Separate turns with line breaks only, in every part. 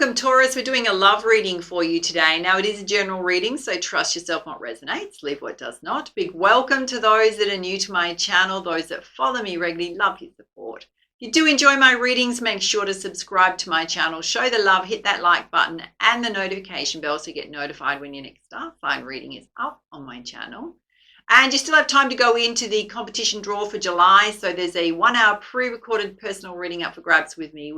Welcome, Taurus. We're doing a love reading for you today. Now, it is a general reading, so trust yourself what resonates, leave what does not. Big welcome to those that are new to my channel, those that follow me regularly. Love your support. If you do enjoy my readings, make sure to subscribe to my channel, show the love, hit that like button and the notification bell so you get notified when your next Starfire reading is up on my channel. And you still have time to go into the competition draw for July. So there's a 1 hour pre-recorded personal reading up for grabs with me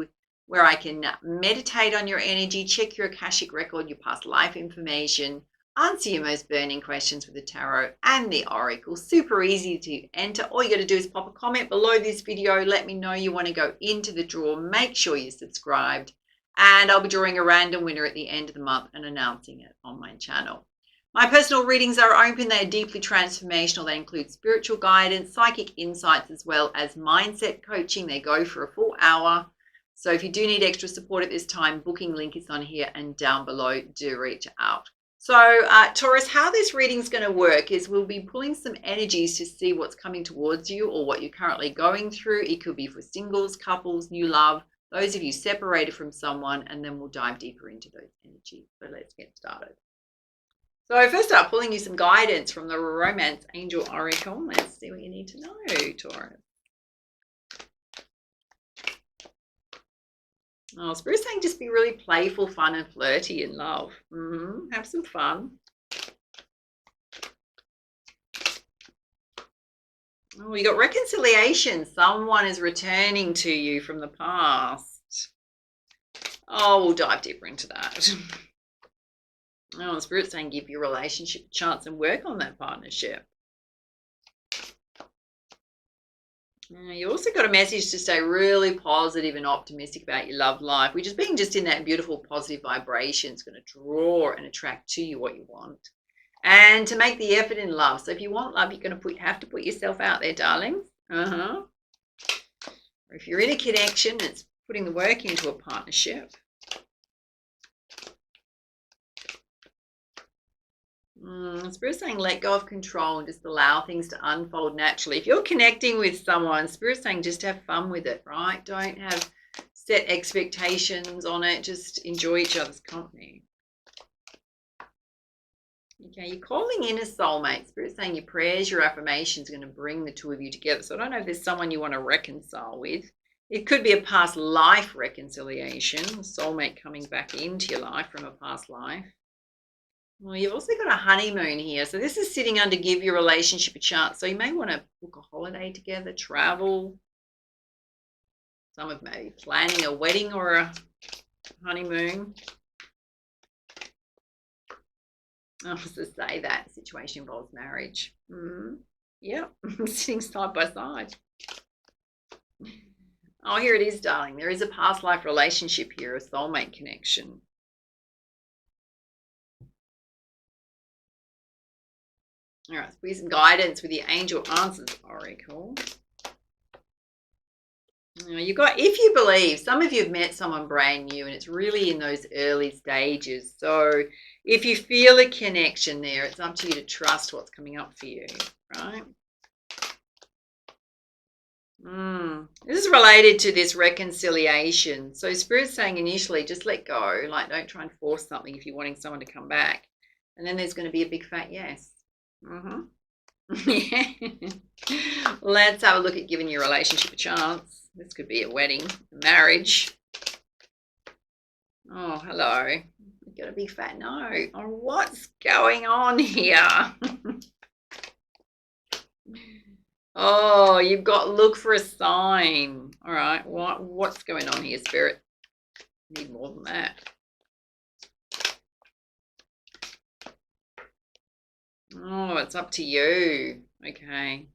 where I can meditate on your energy, check your Akashic record, your past life information, answer your most burning questions with the tarot and the oracle. Super easy to enter. All you got to do is pop a comment below this video. Let me know you want to go into the draw. Make sure you're subscribed. And I'll be drawing a random winner at the end of the month and announcing it on my channel. My personal readings are open. They are deeply transformational. They include spiritual guidance, psychic insights, as well as mindset coaching. They go for a full hour. So if you do need extra support at this time, booking link is on here and down below. Do reach out. So Taurus, how this reading is going to work is we'll be pulling some energies to see what's coming towards you or what you're currently going through. It could be for singles, couples, new love, those of you separated from someone, and then we'll dive deeper into those energies. So let's get started. So first up, pulling you some guidance from the Romance Angel Oracle. Let's see what you need to know, Taurus. Oh, Spirit's saying just be really playful, fun, and flirty in love. Have some fun. Oh, you got reconciliation. Someone is returning to you from the past. Oh, we'll dive deeper into that. Oh, Spirit's saying give your relationship a chance and work on that partnership. You also got a message to stay really positive and optimistic about your love life, which is being just in that beautiful positive vibration. It's going to draw and attract to you what you want. And to make the effort in love. So if you want love, you're going to have to put yourself out there, darlings. Or if you're in a connection, it's putting the work into a partnership. Spirit's saying let go of control and just allow things to unfold naturally. If you're connecting with someone, Spirit's saying just have fun with it, right? Don't have set expectations on it. Just enjoy each other's company. Okay, you're calling in a soulmate. Spirit's saying your prayers, your affirmations are going to bring the two of you together. So I don't know if there's someone you want to reconcile with. It could be a past life reconciliation, a soulmate coming back into your life from a past life. Well, you've also got a honeymoon here. So this is sitting under give your relationship a chance. So you may want to book a holiday together, travel. Some of maybe planning a wedding or a honeymoon. I was to say that situation involves marriage. Yep, sitting side by side. Oh, here it is, darling. There is a past life relationship here, a soulmate connection. All right, so some guidance with the Angel Answers Oracle. You got, if you believe, some of you have met someone brand new and it's really in those early stages. So if you feel a connection there, it's up to you to trust what's coming up for you, right? This is related to this reconciliation. So Spirit's saying initially, just let go. Like, don't try and force something if you're wanting someone to come back. And then there's going to be a big fat yes. Yeah. Let's have a look at giving your relationship a chance. This could be a wedding, marriage. Oh, hello. You've got a big fat no. Oh, what's going on here? Oh, you've got look for a sign. All right, what's going on here, Spirit? Need more than that. Oh, it's up to you. Okay.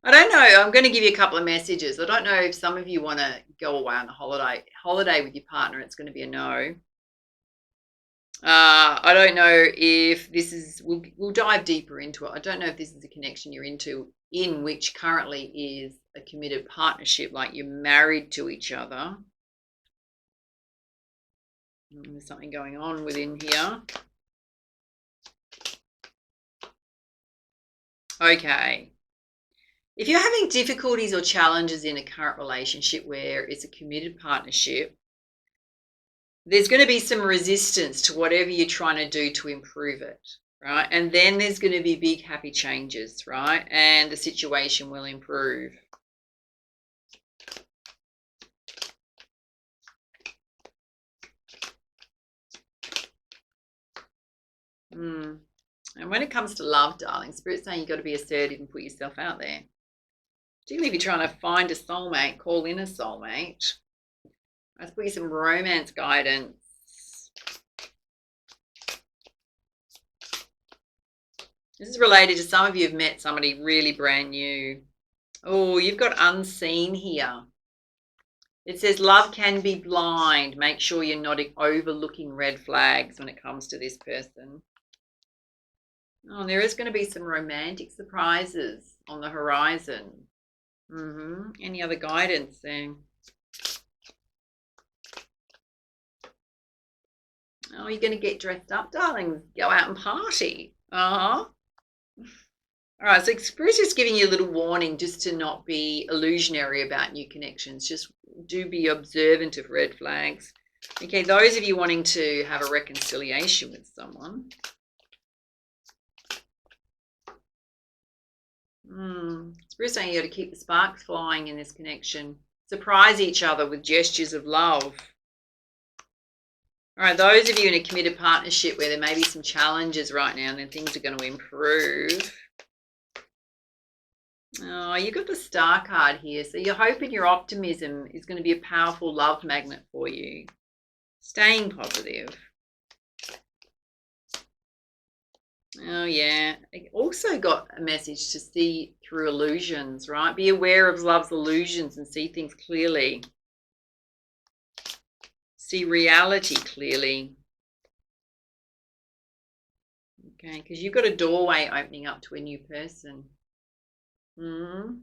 I don't know. I'm going to give you a couple of messages. I don't know if some of you want to go away on a holiday with your partner. It's going to be a no. I don't know if this is, we'll dive deeper into it. I don't know if this is a connection you're in which currently is a committed partnership, like you're married to each other. There's something going on within here. Okay. If you're having difficulties or challenges in a current relationship where it's a committed partnership, there's going to be some resistance to whatever you're trying to do to improve it, right? And then there's going to be big happy changes, right? And the situation will improve. And when it comes to love, darling, Spirit's saying you've got to be assertive and put yourself out there. Particularly if you're trying to find a soulmate, call in a soulmate. Let's put you some romance guidance. This is related to some of you have met somebody really brand new. Oh, you've got unseen here. It says love can be blind. Make sure you're not overlooking red flags when it comes to this person. Oh, there is going to be some romantic surprises on the horizon. Any other guidance there? Oh, you're going to get dressed up, darling. Go out and party. All right, so Spirit is giving you a little warning just to not be illusionary about new connections. Just do be observant of red flags. Okay, those of you wanting to have a reconciliation with someone. Spirit saying you got to keep the sparks flying in this connection. Surprise each other with gestures of love. All right, those of you in a committed partnership where there may be some challenges right now and then things are going to improve. Oh, you got the Star card here. So your hope and your optimism is going to be a powerful love magnet for you. Staying positive. Oh, yeah. I also got a message to see through illusions, right? Be aware of love's illusions and see things clearly. See reality clearly. Okay, because you've got a doorway opening up to a new person. Oh,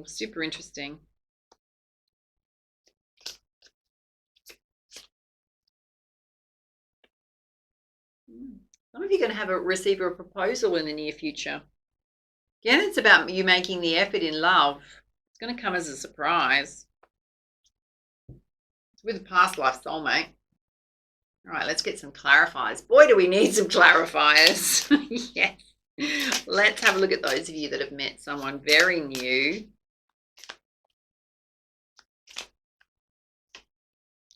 super interesting. Some of you are going to receive a proposal in the near future. Again, it's about you making the effort in love. It's going to come as a surprise. It's with a past life soulmate. All right, let's get some clarifiers. Boy, do we need some clarifiers. Yes. Let's have a look at those of you that have met someone very new.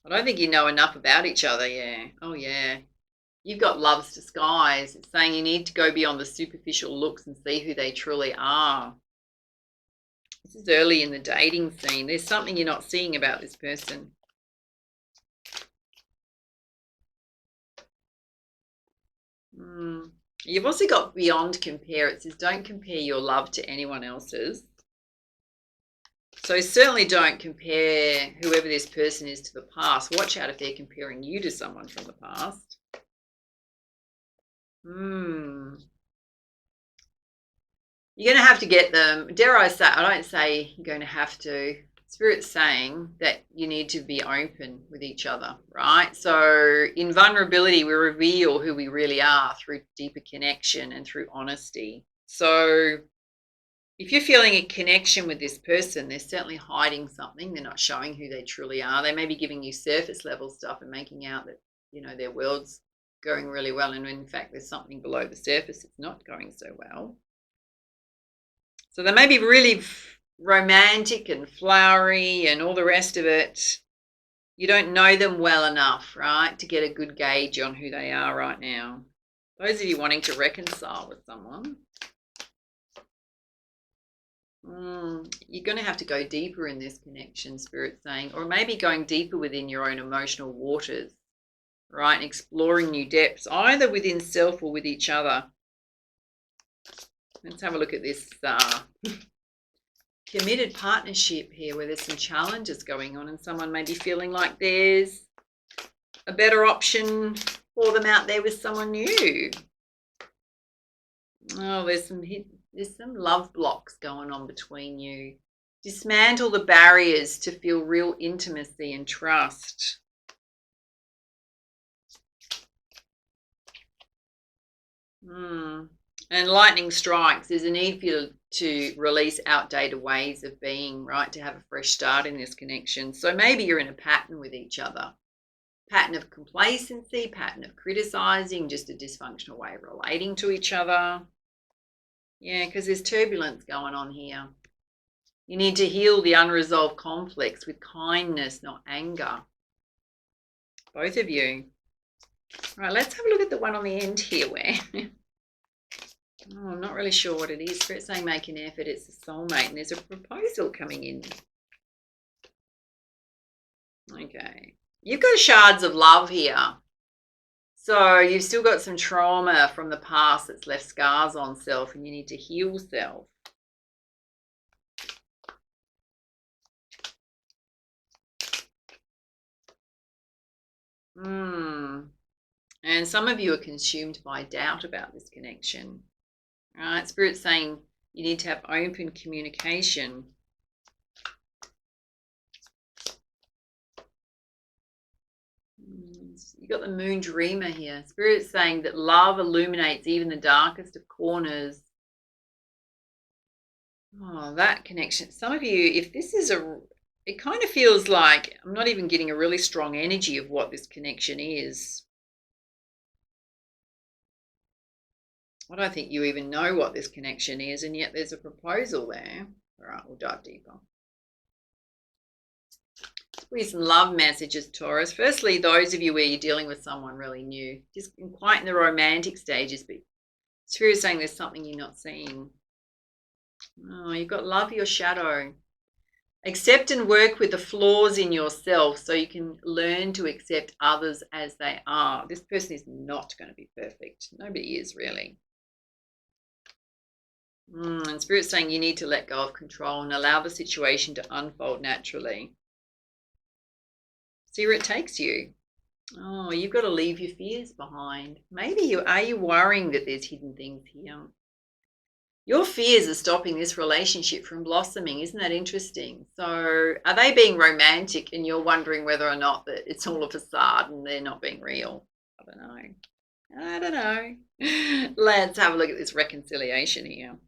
I don't think you know enough about each other, yeah. Oh, yeah. You've got love's disguise. It's saying you need to go beyond the superficial looks and see who they truly are. This is early in the dating scene. There's something you're not seeing about this person. You've also got beyond compare. It says don't compare your love to anyone else's. So certainly don't compare whoever this person is to the past. Watch out if they're comparing you to someone from the past. You're going to have to get them. Dare I say, I don't say you're going to have to. Spirit's saying that you need to be open with each other, right? So in vulnerability, we reveal who we really are through deeper connection and through honesty. So if you're feeling a connection with this person, they're certainly hiding something. They're not showing who they truly are. They may be giving you surface level stuff and making out that, you know, their world's going really well. And in fact, there's something below the surface that's not going so well. So they may be really romantic and flowery and all the rest of it. You don't know them well enough, right, to get a good gauge on who they are right now. Those of you wanting to reconcile with someone, you're going to have to go deeper in this connection, Spirit's saying, or maybe going deeper within your own emotional waters, right, and exploring new depths, either within self or with each other. Let's have a look at this committed partnership here where there's some challenges going on and someone may be feeling like there's a better option for them out there with someone new. Oh, there's some love blocks going on between you. Dismantle the barriers to feel real intimacy and trust. And lightning strikes. There's a need for you to release outdated ways of being, right? To have a fresh start in this connection. So maybe you're in a pattern with each other. Pattern of complacency, pattern of criticizing, just a dysfunctional way of relating to each other. Yeah, because there's turbulence going on here. You need to heal the unresolved conflicts with kindness, not anger. Both of you. All right, let's have a look at the one on the end here where... Oh, I'm not really sure what it is. Spirit's saying make an effort. It's a soulmate, and there's a proposal coming in. Okay. You've got shards of love here. So you've still got some trauma from the past that's left scars on self, and you need to heal self. And some of you are consumed by doubt about this connection. All right, Spirit's saying you need to have open communication. You got the moon dreamer here. Spirit's saying that love illuminates even the darkest of corners. Oh, that connection. Some of you, if this is it kind of feels like I'm not even getting a really strong energy of what this connection is. I don't think you even know what this connection is, and yet there's a proposal there. All right, we'll dive deeper. Let's put you some love messages, Taurus. Firstly, those of you where you're dealing with someone really new, just quite in the romantic stages, but Spirit is saying there's something you're not seeing. Oh, you've got love your shadow. Accept and work with the flaws in yourself so you can learn to accept others as they are. This person is not going to be perfect. Nobody is really. And Spirit's saying you need to let go of control and allow the situation to unfold naturally. See where it takes you. Oh, you've got to leave your fears behind. Maybe are you worrying that there's hidden things here? Your fears are stopping this relationship from blossoming. Isn't that interesting? So are they being romantic and you're wondering whether or not that it's all a facade and they're not being real? I don't know. Let's have a look at this reconciliation here.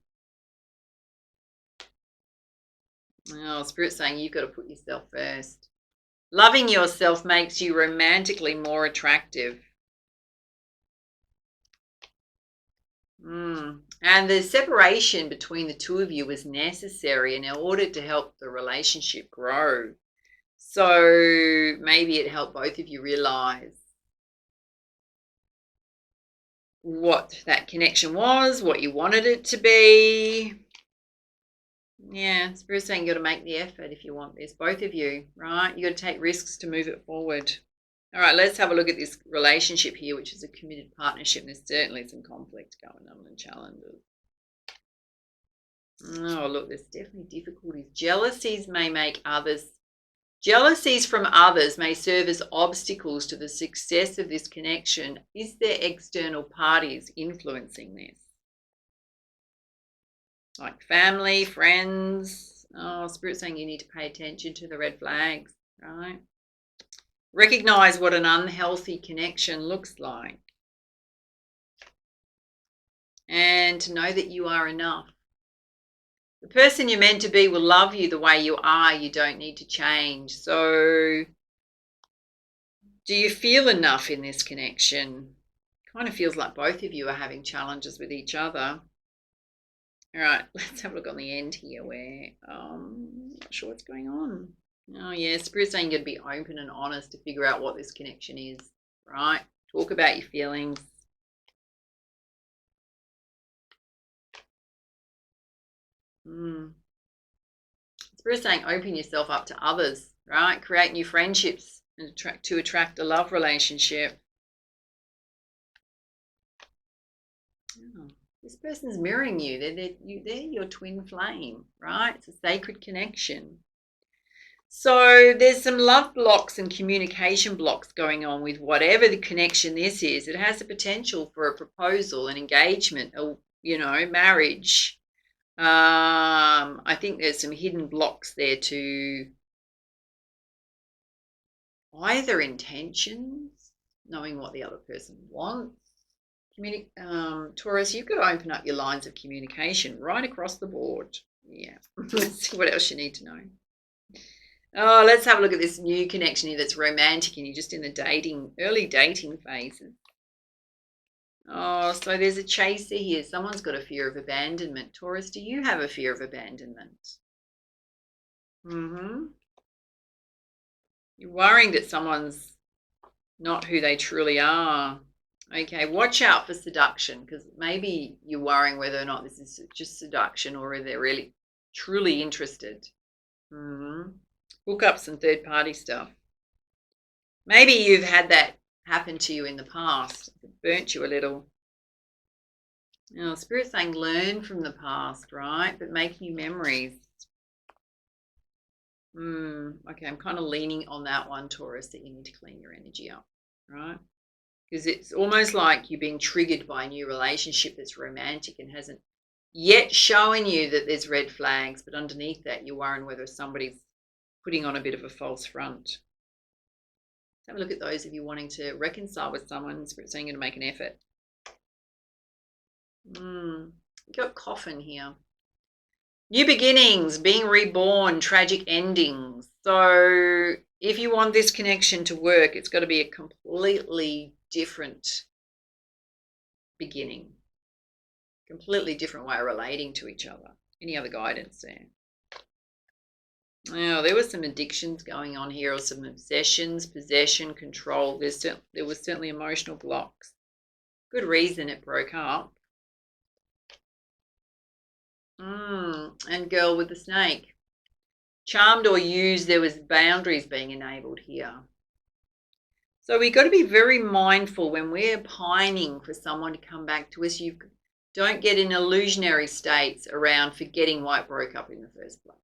Oh, Spirit's saying you've got to put yourself first. Loving yourself makes you romantically more attractive. And the separation between the two of you was necessary in order to help the relationship grow. So maybe it helped both of you realize what that connection was, what you wanted it to be. Yeah, Spirit's saying you got to make the effort if you want this, both of you, right? You got to take risks to move it forward. All right, let's have a look at this relationship here, which is a committed partnership. There's certainly some conflict going on and challenges. Oh, look, there's definitely difficulties. Jealousies from others may serve as obstacles to the success of this connection. Is there external parties influencing this? Like family, friends. Oh, Spirit's saying you need to pay attention to the red flags, right? Recognize what an unhealthy connection looks like. And to know that you are enough. The person you're meant to be will love you the way you are. You don't need to change. So, do you feel enough in this connection? Kind of feels like both of you are having challenges with each other. All right, let's have a look on the end here where I'm not sure what's going on. Oh, yeah, Spirit's saying you've got to be open and honest to figure out what this connection is, right? Talk about your feelings. Spirit's saying open yourself up to others, right? Create new friendships and attract a love relationship. Oh, this person's mirroring you. They're your twin flame, right? It's a sacred connection. So there's some love blocks and communication blocks going on with whatever the connection this is. It has the potential for a proposal, an engagement, or, marriage. I think there's some hidden blocks there to either intentions, knowing what the other person wants, Taurus, you've got to open up your lines of communication right across the board. Yeah. Let's see what else you need to know. Oh, let's have a look at this new connection here that's romantic and you're just in the early dating phases. Oh, so there's a chaser here. Someone's got a fear of abandonment. Taurus, do you have a fear of abandonment? You're worrying that someone's not who they truly are. Okay, watch out for seduction, because maybe you're worrying whether or not this is just seduction or whether they're really truly interested. Hookups and third-party stuff. Maybe you've had that happen to you in the past. It burnt you a little. Oh, Spirit's saying learn from the past, right? But make new memories. Okay, I'm kind of leaning on that one, Taurus, that you need to clean your energy up, right? Because it's almost like you're being triggered by a new relationship that's romantic and hasn't yet shown you that there's red flags, but underneath that you're worrying whether somebody's putting on a bit of a false front. Let's have a look at those of you wanting to reconcile with someone. Spirit's saying you're going to make an effort. You've got coffin here. New beginnings, being reborn, tragic endings. So if you want this connection to work, it's got to be a completely different beginning. Completely different way of relating to each other. Any other guidance there? Oh, there were some addictions going on here, or some obsessions, possession, control. There was certainly emotional blocks. Good reason it broke up. And girl with the snake. Charmed or used, there was boundaries being enabled here. So we've got to be very mindful when we're pining for someone to come back to us. You don't get in illusionary states around forgetting why it broke up in the first place,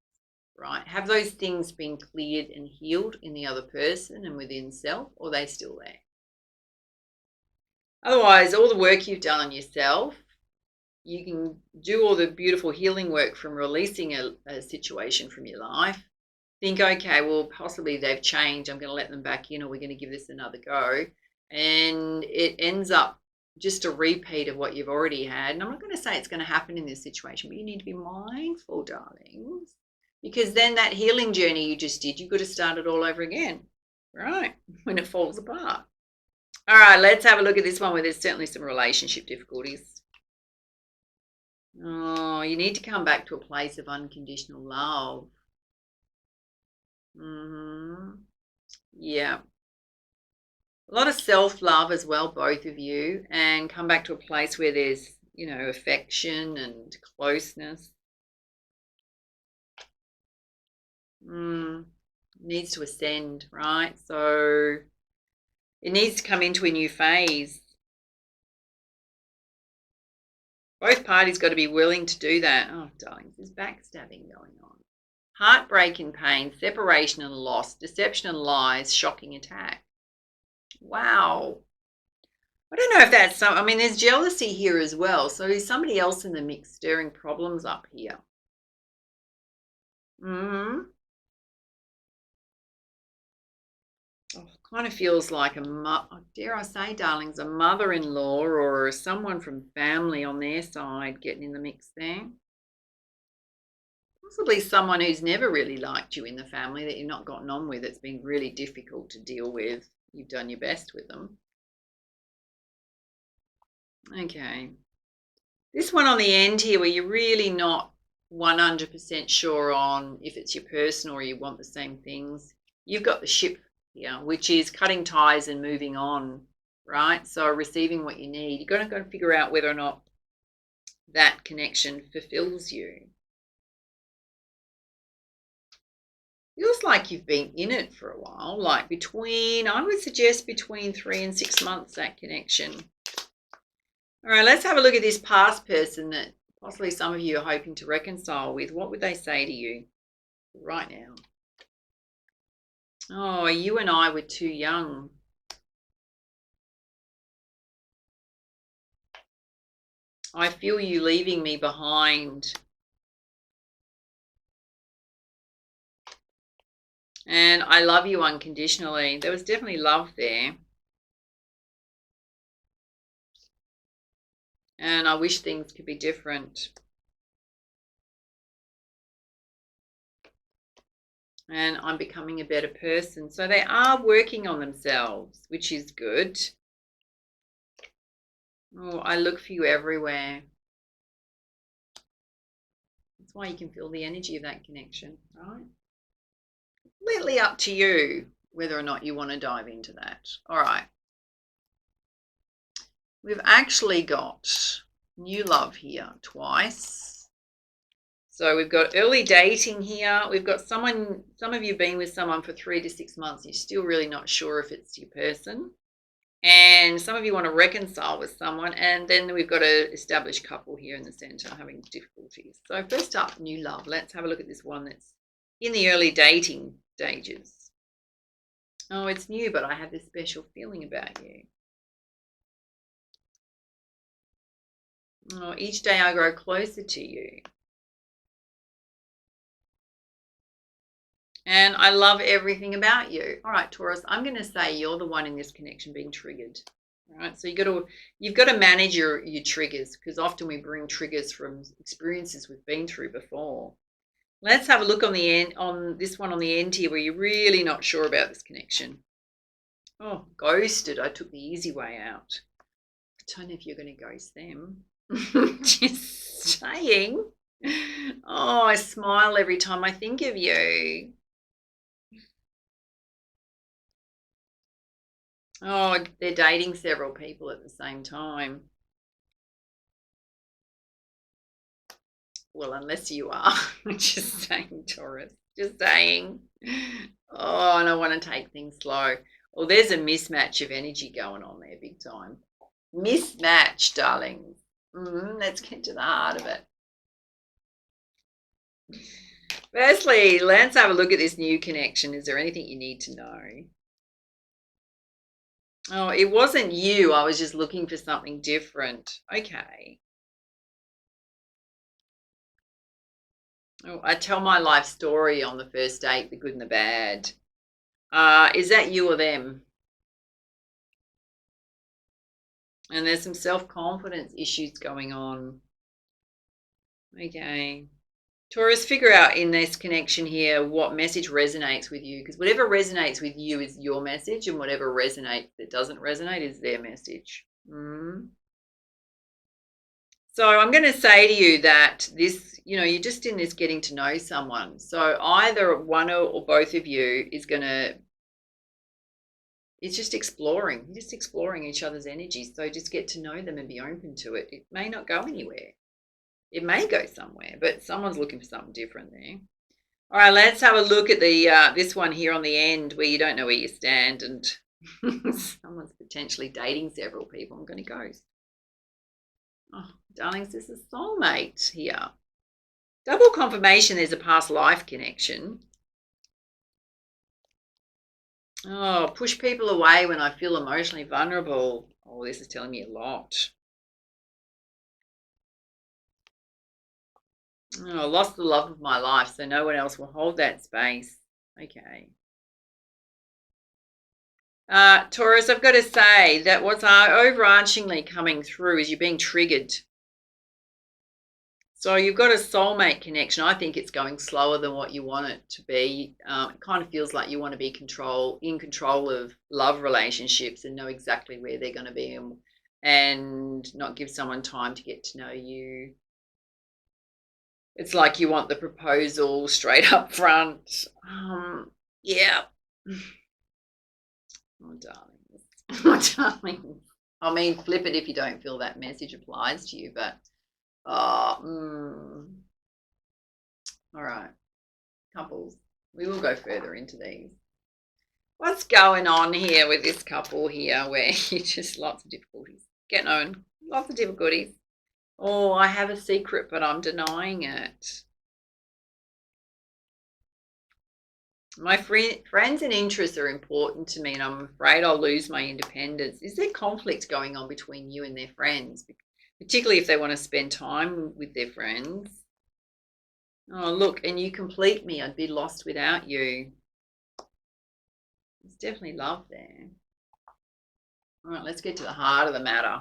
right? Have those things been cleared and healed in the other person and within self, or are they still there? Otherwise, all the work you've done on yourself, you can do all the beautiful healing work from releasing a situation from your life. Think, okay, well, possibly they've changed. I'm going to let them back in, or we're going to give this another go. And it ends up just a repeat of what you've already had. And I'm not going to say it's going to happen in this situation, but you need to be mindful, darlings, because then that healing journey you just did, you've got to start it all over again, right? When it falls apart. All right, let's have a look at this one where there's certainly some relationship difficulties. Oh, you need to come back to a place of unconditional love. Yeah. A lot of self-love as well, both of you, and come back to a place where there's, affection and closeness. Needs to ascend, right? So it needs to come into a new phase. Both parties got to be willing to do that. Oh, darling, there's backstabbing going on. Heartbreak and pain, separation and loss, deception and lies, shocking attack. Wow. I don't know if that's there's jealousy here as well. So is somebody else in the mix stirring problems up here? Oh, kind of feels like dare I say, darlings, a mother-in-law or someone from family on their side getting in the mix there. Possibly someone who's never really liked you in the family that you've not gotten on with. It's been really difficult to deal with. You've done your best with them. Okay. This one on the end here where you're really not 100% sure on if it's your person or you want the same things. You've got the ship here, which is cutting ties and moving on, right? So receiving what you need. You're going to figure out whether or not that connection fulfills you. Feels like you've been in it for a while, like I would suggest between 3 and 6 months, that connection. All right, let's have a look at this past person that possibly some of you are hoping to reconcile with. What would they say to you right now? Oh, you and I were too young. I feel you leaving me behind. And I love you unconditionally. There was definitely love there. And I wish things could be different. And I'm becoming a better person. So they are working on themselves, which is good. Oh, I look for you everywhere. That's why you can feel the energy of that connection, right? Completely up to you whether or not you want to dive into that. All right. We've actually got new love here twice. So we've got early dating here. We've got some of you been with someone for 3 to 6 months. You're still really not sure if it's your person. And some of you want to reconcile with someone. And then we've got an established couple here in the center having difficulties. So first up, new love. Let's have a look at this one that's in the early dating stages. Oh, it's new, but I have this special feeling about you. Oh, each day I grow closer to you. And I love everything about you. All right, Taurus, I'm going to say you're the one in this connection being triggered. All right, so you've got to manage your triggers, because often we bring triggers from experiences we've been through before. Let's have a look on the end, on this one on the end here, where you're really not sure about this connection. Oh, ghosted. I took the easy way out. I don't know if you're going to ghost them. Just saying. Oh, I smile every time I think of you. Oh, they're dating several people at the same time. Well, unless you are. Just saying, Taurus. Just saying. Oh, and I want to take things slow. Well, there's a mismatch of energy going on there big time. Mismatch, darlings. Let's get to the heart of it. Firstly, let's have a look at this new connection. Is there anything you need to know? Oh, it wasn't you. I was just looking for something different. Okay. Oh, I tell my life story on the first date, the good and the bad. Is that you or them? And there's some self-confidence issues going on. Okay. Taurus, figure out in this connection here what message resonates with you, because whatever resonates with you is your message, and whatever resonates that doesn't resonate is their message. So I'm going to say to you that this, you're just in this getting to know someone. So either one or both of you is going to, it's just exploring. You're just exploring each other's energies. So just get to know them and be open to it. It may not go anywhere. It may go somewhere, but someone's looking for something different there. All right, let's have a look at the this one here on the end where you don't know where you stand and someone's potentially dating several people. I'm going to ghost. Oh, darlings, this is soulmate here. Double confirmation there's a past life connection. Oh, push people away when I feel emotionally vulnerable. Oh, this is telling me a lot. Oh, I lost the love of my life, so no one else will hold that space. Okay. Taurus, I've got to say that what's overarchingly coming through is you're being triggered. So you've got a soulmate connection. I think it's going slower than what you want it to be. It kind of feels like you want to be in control of love relationships and know exactly where they're going to be and not give someone time to get to know you. It's like you want the proposal straight up front. Yeah. Oh, darling. Oh, darling. I mean, flip it if you don't feel that message applies to you, but all right, couples, we will go further into these. What's going on here with this couple here where you just lots of difficulties getting on, lots of difficulties. Oh, I have a secret, but I'm denying it. My friends and interests are important to me, and I'm afraid I'll lose my independence. Is there conflict going on between you and their friends, particularly if they want to spend time with their friends? Oh, look, and you complete me. I'd be lost without you. There's definitely love there. All right, let's get to the heart of the matter.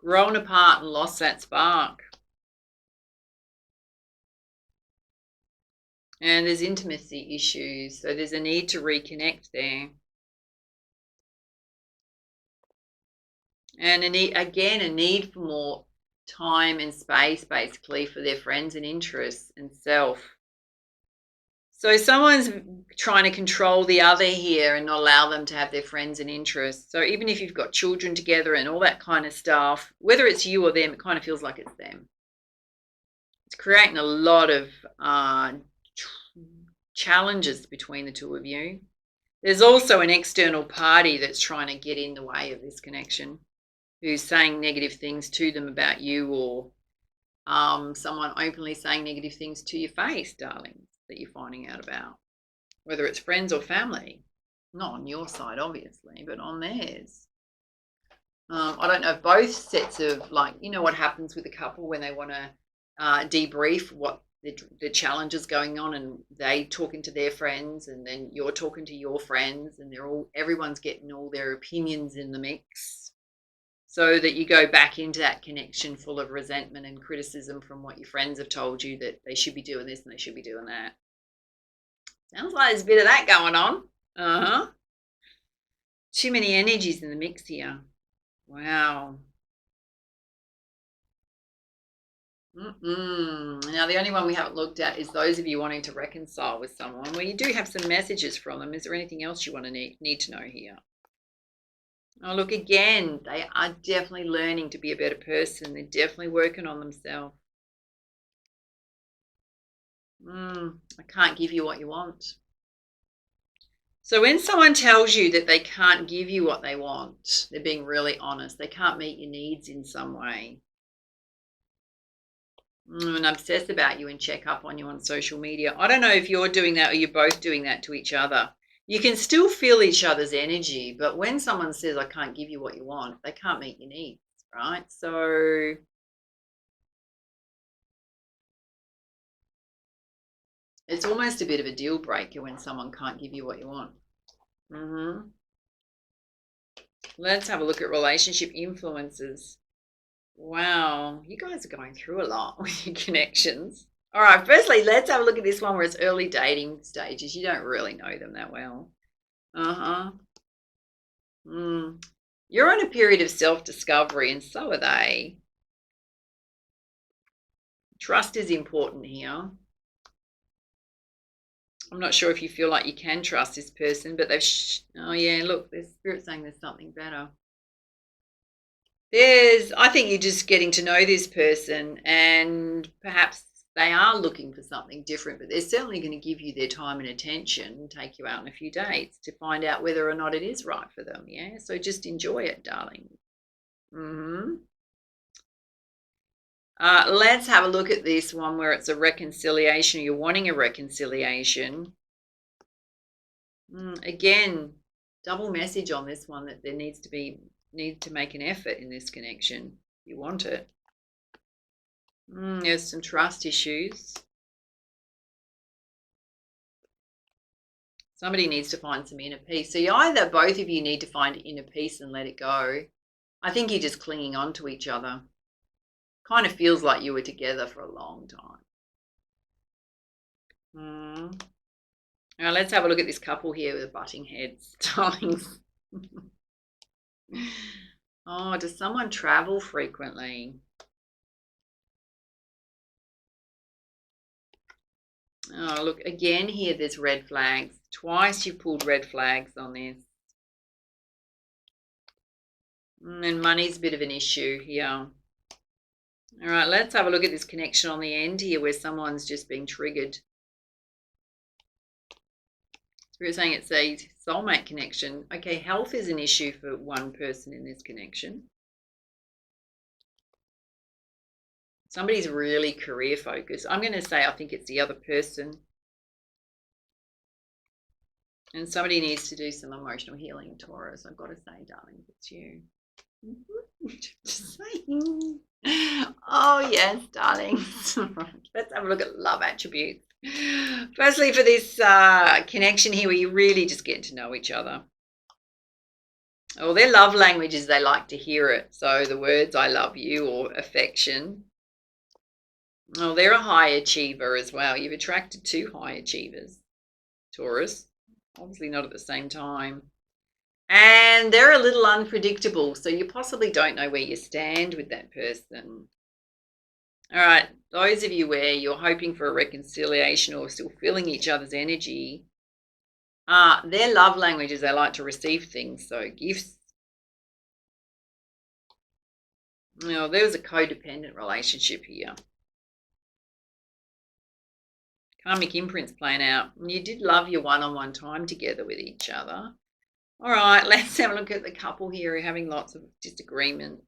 grown apart and lost that spark. And there's intimacy issues, so there's a need to reconnect there. And a need for more time and space, basically, for their friends and interests and self. So someone's trying to control the other here and not allow them to have their friends and interests. So even if you've got children together and all that kind of stuff, whether it's you or them, it kind of feels like it's them. It's creating a lot of challenges between the two of you. There's also an external party that's trying to get in the way of this connection, who's saying negative things to them about you, or someone openly saying negative things to your face, darling, that you're finding out about, whether it's friends or family. Not on your side, obviously, but on theirs. I don't know if both sets of, like, you know what happens with a couple when they want to debrief what the challenges going on, and they talking to their friends, and then you're talking to your friends, and everyone's getting all their opinions in the mix, so that you go back into that connection full of resentment and criticism from what your friends have told you, that they should be doing this and they should be doing that. Sounds like there's a bit of that going on. Too many energies in the mix here. Wow. Now, the only one we haven't looked at is those of you wanting to reconcile with someone, where you do have some messages from them. Is there anything else you want to need to know here? Oh, look, again, they are definitely learning to be a better person. They're definitely working on themselves. I can't give you what you want. So when someone tells you that they can't give you what they want, they're being really honest. They can't meet your needs in some way. And obsess about you and check up on you on social media. I don't know if you're doing that or you're both doing that to each other. You can still feel each other's energy, but when someone says, I can't give you what you want, they can't meet your needs, right? So it's almost a bit of a deal breaker when someone can't give you what you want. Let's have a look at relationship influences. Wow, you guys are going through a lot with your connections. All right, firstly, let's have a look at this one where it's early dating stages. You don't really know them that well. You're in a period of self-discovery, and so are they. Trust is important here. I'm not sure if you feel like you can trust this person, but they've... oh, yeah, look, there's spirit saying there's something better. I think you're just getting to know this person, and perhaps they are looking for something different, but they're certainly going to give you their time and attention and take you out on a few dates to find out whether or not it is right for them. Yeah, so just enjoy it, darling. Let's have a look at this one where it's a reconciliation. You're wanting a reconciliation. Again, double message on this one, that there need to make an effort in this connection. You want it. There's some trust issues. Somebody needs to find some inner peace. So either both of you need to find inner peace and let it go. I think you're just clinging on to each other. Kind of feels like you were together for a long time. Now let's have a look at this couple here with the butting heads, darlings. Oh, does someone travel frequently? Oh, look, again here there's red flags. Twice you've pulled red flags on this. And money's a bit of an issue here. All right, let's have a look at this connection on the end here where someone's just being triggered. We're saying it's a soulmate connection. Okay, health is an issue for one person in this connection. Somebody's really career focused. I'm going to say I think it's the other person. And somebody needs to do some emotional healing, Taurus. I've got to say, darling, it's you. Just saying. Oh, yes, darling. Let's have a look at love attributes. Firstly, for this connection here where you really just get to know each other. Or their love language is they like to hear it. So the words I love you or affection. Oh, they're a high achiever as well. You've attracted two high achievers, Taurus. Obviously not at the same time. And they're a little unpredictable, so you possibly don't know where you stand with that person. All right, those of you where you're hoping for a reconciliation or still feeling each other's energy, their love language is they like to receive things, so gifts. There was a codependent relationship here. Karmic imprints playing out. You did love your one-on-one time together with each other. All right, let's have a look at the couple here who are having lots of disagreements.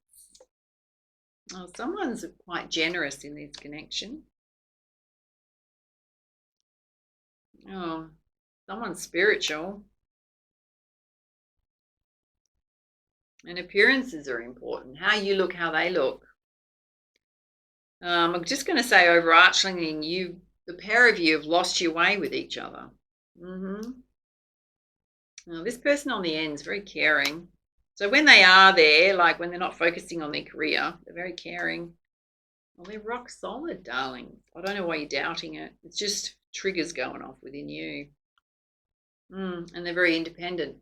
Oh, someone's quite generous in this connection. Oh, someone's spiritual. And appearances are important. How you look, how they look. I'm just going to say overarchingly, the pair of you have lost your way with each other. Now, this person on the end is very caring. So when they are there, like when they're not focusing on their career, they're very caring. Well, they're rock solid, darling. I don't know why you're doubting it. It's just triggers going off within you. And they're very independent.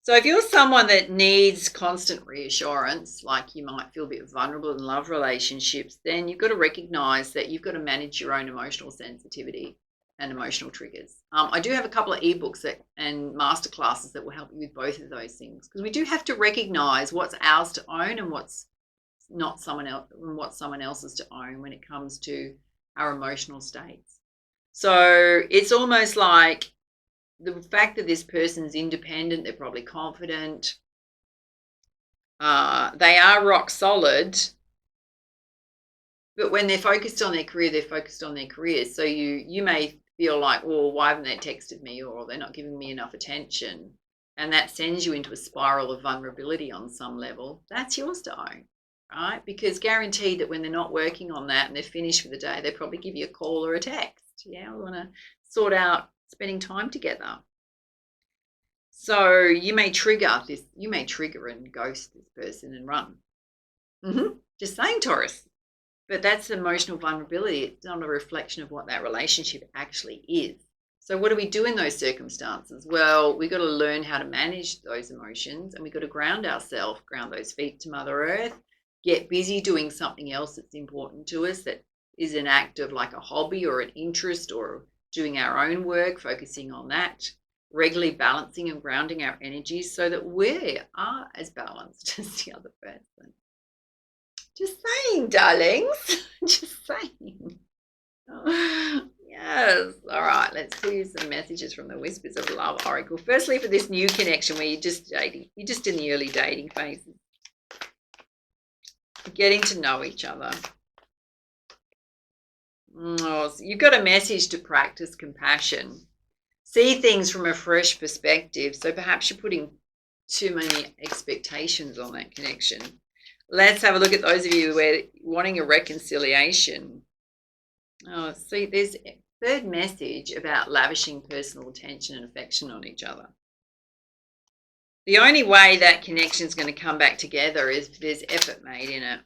So if you're someone that needs constant reassurance, like you might feel a bit vulnerable in love relationships, then you've got to recognize that you've got to manage your own emotional sensitivity and emotional triggers. I do have a couple of ebooks and masterclasses that will help you with both of those things, because we do have to recognize what's ours to own and what's not someone else, and what someone else's to own when it comes to our emotional states. So it's almost like the fact that this person's independent, they're probably confident, they are rock solid, but when they're focused on their career, they're focused on their career. So you may feel like, well, why haven't they texted me, or they're not giving me enough attention, and that sends you into a spiral of vulnerability on some level. That's yours to own, right? Because guaranteed that when they're not working on that and they're finished for the day, they probably give you a call or a text. Yeah, we want to sort out spending time together. So you may trigger this, you may trigger and ghost this person and run. Just saying, Taurus. But that's emotional vulnerability. It's not a reflection of what that relationship actually is. So what do we do in those circumstances? Well, we've got to learn how to manage those emotions, and we've got to ground ourselves, ground those feet to Mother Earth, get busy doing something else that's important to us, that is an act of like a hobby or an interest, or doing our own work, focusing on that, regularly balancing and grounding our energies so that we are as balanced as the other person. Just saying, darlings. Just saying. Yes. All right. Let's pull you some messages from the Whispers of Love Oracle. Firstly, for this new connection where you're just dating, you're just in the early dating phases, getting to know each other. So you've got a message to practice compassion. See things from a fresh perspective. So perhaps you're putting too many expectations on that connection. Let's have a look at those of you who are wanting a reconciliation. Oh, see, there's a third message about lavishing personal attention and affection on each other. The only way that connection is going to come back together is if there's effort made in it.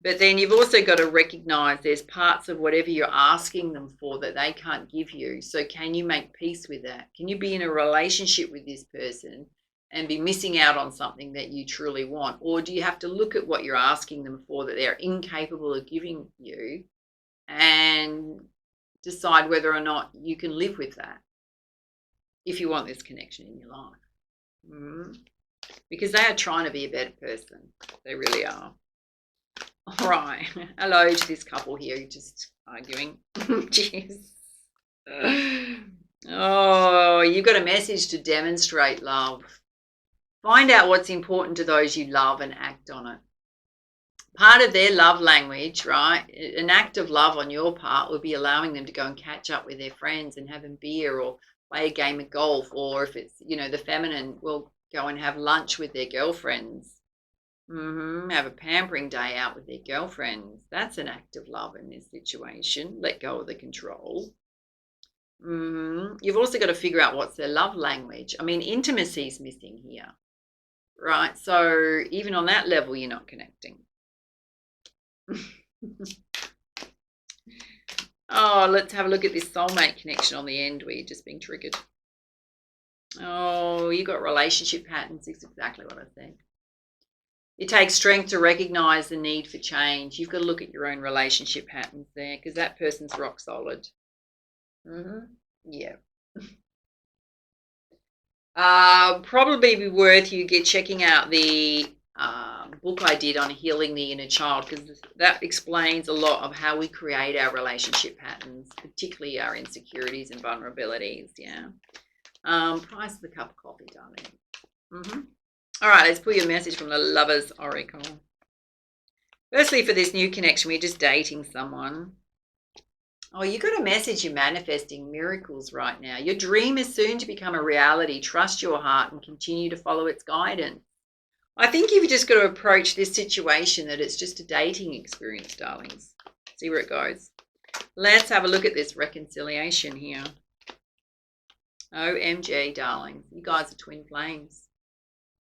But then you've also got to recognize there's parts of whatever you're asking them for that they can't give you. So can you make peace with that? Can you be in a relationship with this person and be missing out on something that you truly want? Or do you have to look at what you're asking them for that they're incapable of giving you and decide whether or not you can live with that if you want this connection in your life? Because they are trying to be a better person. They really are. All right. Hello to this couple here just arguing. Jeez. Oh, you've got a message to demonstrate love. Find out what's important to those you love and act on it. Part of their love language, right? An act of love on your part would be allowing them to go and catch up with their friends and have a beer or play a game of golf, or if it's, the feminine, will go and have lunch with their girlfriends. Have a pampering day out with their girlfriends. That's an act of love in this situation. Let go of the control. You've also got to figure out what's their love language. I mean, intimacy is missing here. right? So even on that level, you're not connecting. Oh, let's have a look at this soulmate connection on the end where you're just being triggered. Oh, you got relationship patterns. It's exactly what I said. It takes strength to recognize the need for change. You've got to look at your own relationship patterns there because that person's rock solid. Yeah. Probably be worth you checking out the book I did on healing the inner child, because that explains a lot of how we create our relationship patterns, particularly our insecurities and vulnerabilities. Yeah. Price of the cup of coffee, darling. All right, let's pull you a message from the Lover's Oracle. Firstly, for this new connection, we're just dating someone. Oh, you got a message. You're manifesting miracles right now. Your dream is soon to become a reality. Trust your heart and continue to follow its guidance. I think you've just got to approach this situation that it's just a dating experience, darlings. See where it goes. Let's have a look at this reconciliation here. OMG, darlings. You guys are twin flames.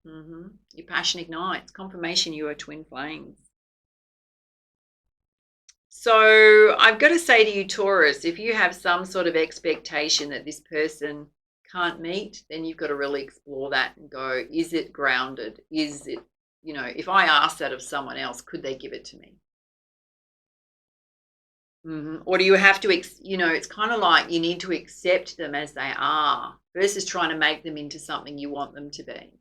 Your passion ignites. Confirmation you are twin flames. So I've got to say to you, Taurus, if you have some sort of expectation that this person can't meet, then you've got to really explore that and go, is it grounded? Is it, if I ask that of someone else, could they give it to me? Or do you have to, it's kind of like you need to accept them as they are versus trying to make them into something you want them to be.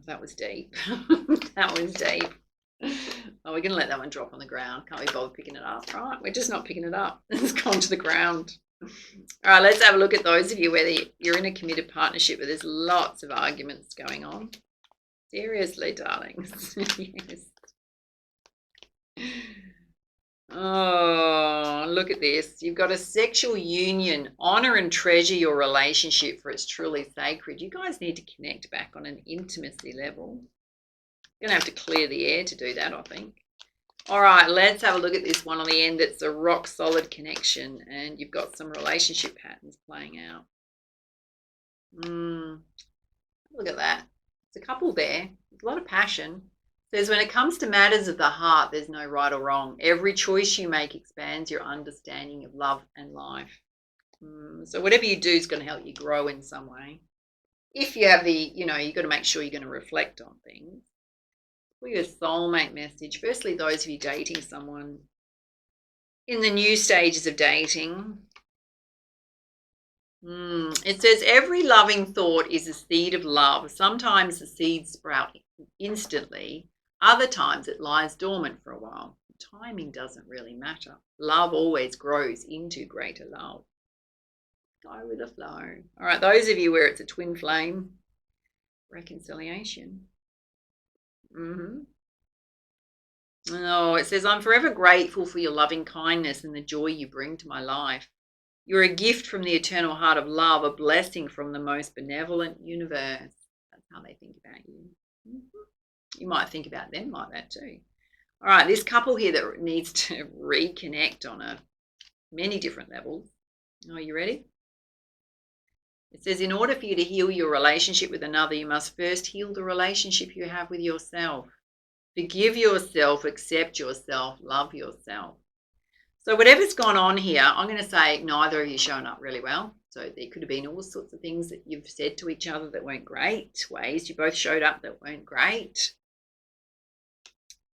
That was deep. That was deep. Oh, we're going to let that one drop on the ground. Can't be bothered picking it up, right? We're just not picking it up. It's gone to the ground. All right, let's have a look at those of you where you're in a committed partnership where there's lots of arguments going on. Seriously, darlings. Yes. Oh, look at this. You've got a sexual union. Honor and treasure your relationship, for it's truly sacred. You guys need to connect back on an intimacy level. You're going to have to clear the air to do that, I think. All right, let's have a look at this one on the end. It's a rock solid connection, and you've got some relationship patterns playing out. Look at that. It's a couple there. There's a lot of passion. It says when it comes to matters of the heart, there's no right or wrong. Every choice you make expands your understanding of love and life. So whatever you do is going to help you grow in some way. If you have you've got to make sure you're going to reflect on things. For your soulmate message, firstly, those of you dating someone in the new stages of dating, it says every loving thought is a seed of love. Sometimes the seeds sprout instantly, other times it lies dormant for a while. Timing doesn't really matter. Love always grows into greater love. Go with the flow. All right, those of you where it's a twin flame, reconciliation. Oh, it says, I'm forever grateful for your loving kindness and the joy you bring to my life. You're a gift from the eternal heart of love, a blessing from the most benevolent universe. That's how they think about you. You might think about them like that too. All right, this couple here that needs to reconnect on many different levels. Are you ready? It says, in order for you to heal your relationship with another, you must first heal the relationship you have with yourself. Forgive yourself, accept yourself, love yourself. So whatever's gone on here, I'm going to say neither of you shown up really well. So there could have been all sorts of things that you've said to each other that weren't great, ways you both showed up that weren't great.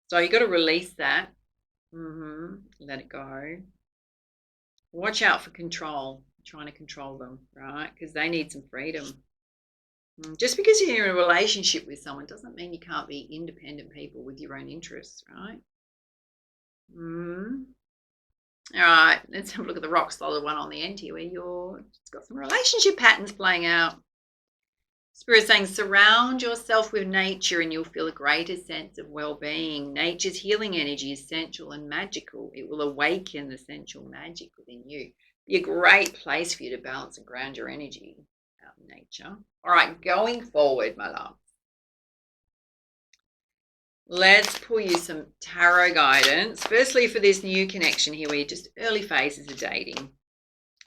So you've got to release that. Let it go. Watch out for control. Trying to control them, right? Because they need some freedom. Just because you're in a relationship with someone doesn't mean you can't be independent people with your own interests, right? All right, let's have a look at the rock solid one on the end here where it's got some relationship patterns playing out. Spirit saying, surround yourself with nature and you'll feel a greater sense of well-being. Nature's healing energy is sensual and magical. It will awaken the sensual magic within you. Be a great place for you to balance and ground your energy out in nature. All right, going forward, my love. Let's pull you some tarot guidance. Firstly, for this new connection here, where you're just early phases of dating,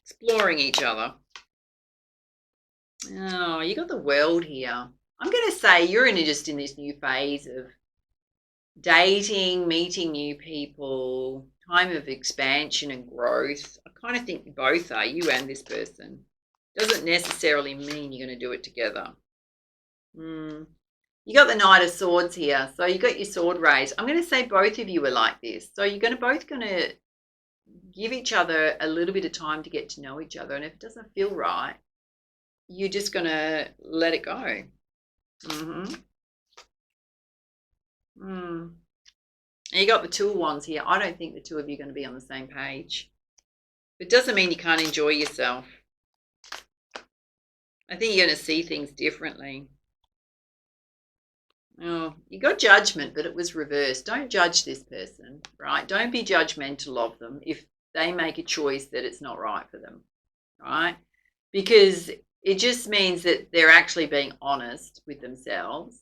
exploring each other. Oh, you got the World here. I'm going to say you're just in this new phase of dating, meeting new people, time of expansion and growth. I kind of think both are, you and this person. Doesn't necessarily mean you're going to do it together. You got the Knight of Swords here. So you got your sword raised. I'm going to say both of you are like this. So you're both going to give each other a little bit of time to get to know each other. And if it doesn't feel right, you're just going to let it go. And you got the Two of Wands here. I don't think the two of you are going to be on the same page. It doesn't mean you can't enjoy yourself. I think you're going to see things differently. Oh, you got Judgment, but it was reversed. Don't judge this person, right? Don't be judgmental of them if they make a choice that it's not right for them, right? Because it just means that they're actually being honest with themselves,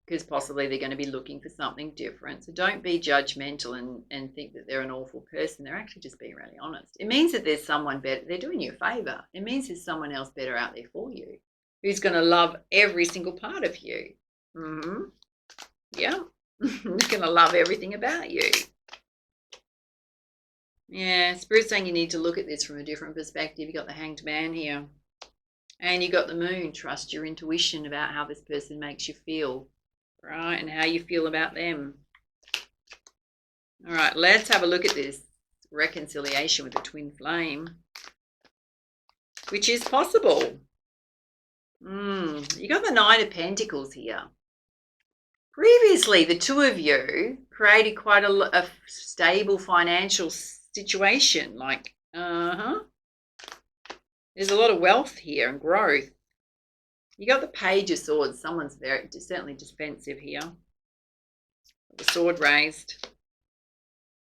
because possibly they're going to be looking for something different. So don't be judgmental and think that they're an awful person. They're actually just being really honest. It means that there's someone better. They're doing you a favor. It means there's someone else better out there for you, who's going to love every single part of you. Yeah. Who's going to love everything about you. Yeah, Spirit's saying you need to look at this from a different perspective. You got the Hanged Man here. And you got the Moon. Trust your intuition about how this person makes you feel, right? And how you feel about them. All right, let's have a look at this reconciliation with the twin flame, which is possible. You got the Nine of Pentacles here. Previously, the two of you created quite a stable financial situation. Like, there's a lot of wealth here and growth. You got the Page of Swords. Someone's certainly defensive here. The sword raised.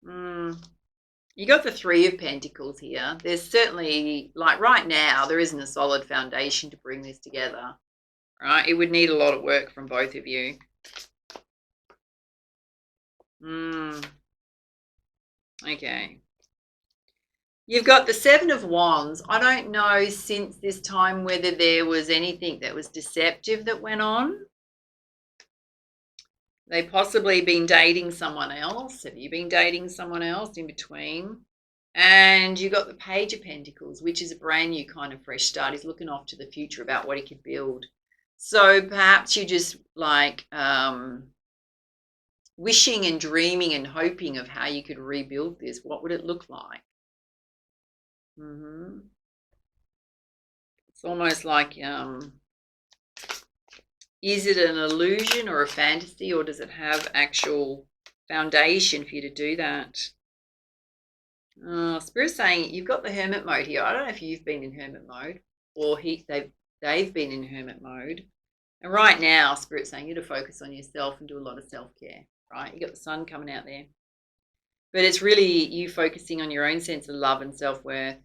You got the Three of Pentacles here. There's certainly, like right now, there isn't a solid foundation to bring this together. Right? It would need a lot of work from both of you. Okay. You've got the Seven of Wands. I don't know since this time whether there was anything that was deceptive that went on. They possibly been dating someone else. Have you been dating someone else in between? And you got the Page of Pentacles, which is a brand new kind of fresh start. He's looking off to the future about what he could build. So perhaps you just like wishing and dreaming and hoping of how you could rebuild this. What would it look like? It's almost like, is it an illusion or a fantasy, or does it have actual foundation for you to do that? Spirit's saying you've got the Hermit mode here. I don't know if you've been in Hermit mode or they've been in Hermit mode. And right now, Spirit's saying you to focus on yourself and do a lot of self-care, right? You got the Sun coming out there. But it's really you focusing on your own sense of love and self-worth.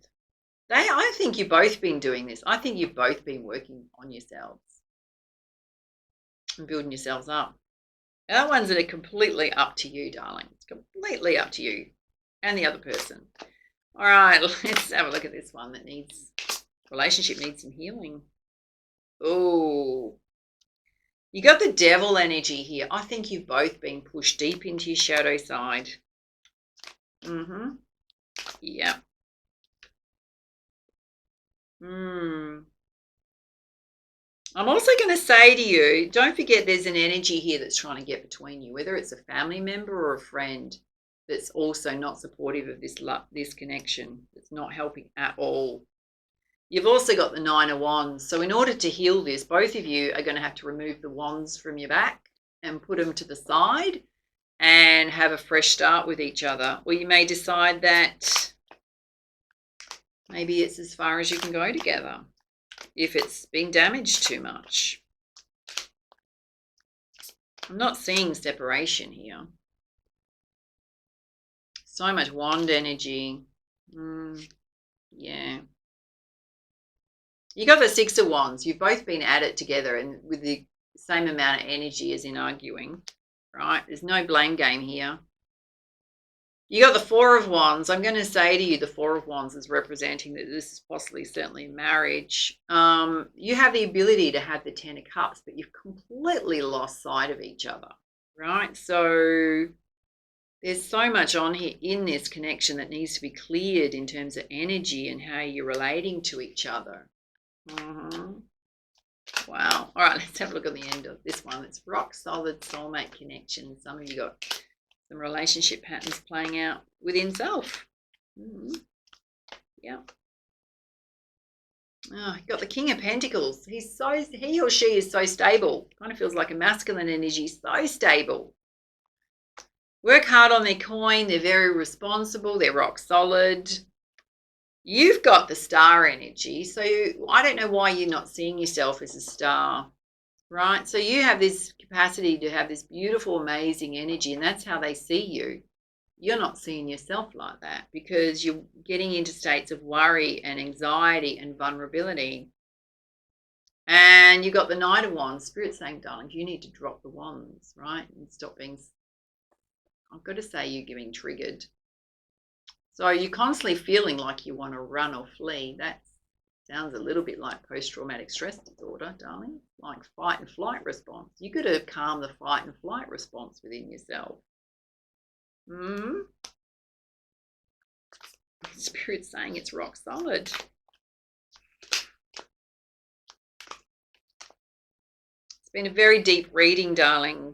I think you've both been doing this. I think you've both been working on yourselves and building yourselves up. That ones that are completely up to you, darling. It's completely up to you and the other person. All right, let's have a look at this one that relationship needs some healing. Oh, you got the Devil energy here. I think you've both been pushed deep into your shadow side. Yeah. I'm also going to say to you, don't forget there's an energy here that's trying to get between you, whether it's a family member or a friend that's also not supportive of this connection. It's not helping at all. You've also got the Nine of Wands. So in order to heal this, both of you are going to have to remove the wands from your back and put them to the side and have a fresh start with each other. Or you may decide that maybe it's as far as you can go together if it's been damaged too much. I'm not seeing separation here. So much wand energy. Yeah. You got the Six of Wands. You've both been at it together and with the same amount of energy as in arguing, right? There's no blame game here. You got the Four of Wands. I'm going to say to you, the Four of Wands is representing that this is possibly certainly marriage. You have the ability to have the Ten of Cups, but you've completely lost sight of each other, right? So there's so much on here in this connection that needs to be cleared in terms of energy and how you're relating to each other. Wow. All right, let's have a look at the end of this one. It's rock solid soulmate connection. Some of you got some relationship patterns playing out within self. Yeah. Oh, you got the King of Pentacles. He or she is so stable. Kind of feels like a masculine energy, so stable. Work hard on their coin. They're very responsible. They're rock solid. You've got the star energy. So I don't know why you're not seeing yourself as a star. Right, so you have this capacity to have this beautiful, amazing energy, and that's how they see you. You're not seeing yourself like that because you're getting into states of worry and anxiety and vulnerability. And you got the Knight of Wands. Spirit saying, darling, you need to drop the wands, right, and stop being, I've got to say, you're getting triggered. So you're constantly feeling like you want to run or flee. That sounds a little bit like post-traumatic stress disorder, darling, like fight and flight response. You got to calm the fight and flight response within yourself. Spirit's saying it's rock solid. It's been a very deep reading, darling.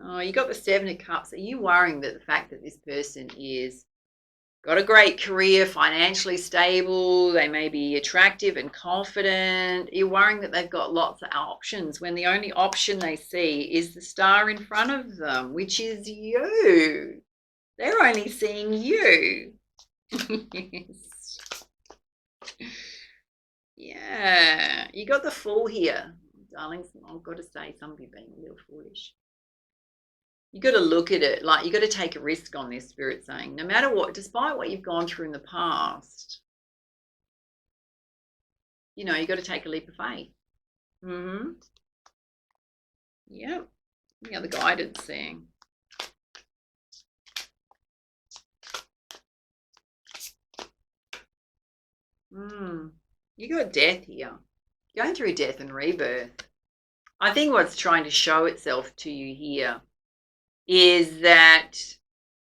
Oh, you got the Seven of Cups. Are you worrying that the fact that this person is got a great career, financially stable, they may be attractive and confident? You're worrying that they've got lots of options when the only option they see is the star in front of them, which is you. They're only seeing you. Yes. Yeah, you got the Fool here, darlings. I've got to say, some of you being a little foolish. You got to look at it like you got to take a risk on this. Spirit saying, no matter what, despite what you've gone through in the past, you know, you got to take a leap of faith. Yeah. The other guidance saying. You got death here. Going through death and rebirth. I think what's trying to show itself to you here is that,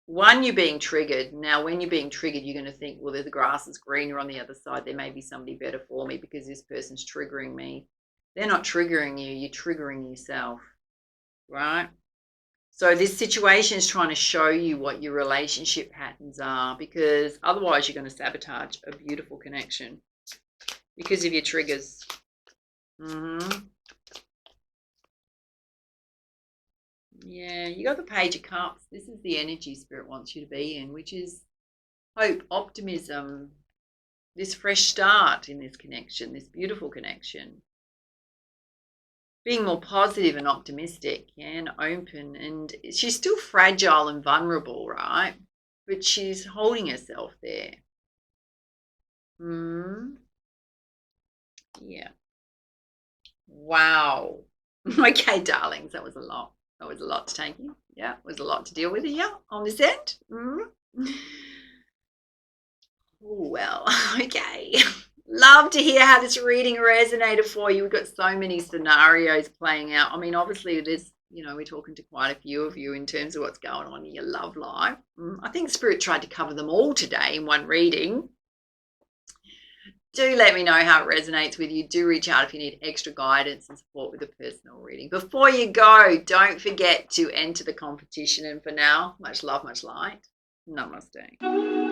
one, you're being triggered. Now, when you're being triggered, you're going to think, well, the grass is greener on the other side. There may be somebody better for me because this person's triggering me. They're not triggering you. You're triggering yourself, right? So this situation is trying to show you what your relationship patterns are, because otherwise you're going to sabotage a beautiful connection because of your triggers. Yeah, you got the Page of Cups. This is the energy Spirit wants you to be in, which is hope, optimism, this fresh start in this connection, this beautiful connection. Being more positive and optimistic, yeah, and open. And she's still fragile and vulnerable, right? But she's holding herself there. Yeah. Wow. Okay, darlings, that was a lot. That was a lot to take in. Yeah, it was a lot to deal with here on this end. Well, okay. Love to hear how this reading resonated for you. We've got so many scenarios playing out. I mean, obviously, there's, you know, we're talking to quite a few of you in terms of what's going on in your love life. I think Spirit tried to cover them all today in one reading. Do let me know how it resonates with you. Do reach out if you need extra guidance and support with a personal reading. Before you go, don't forget to enter the competition. And for now, much love, much light. Namaste.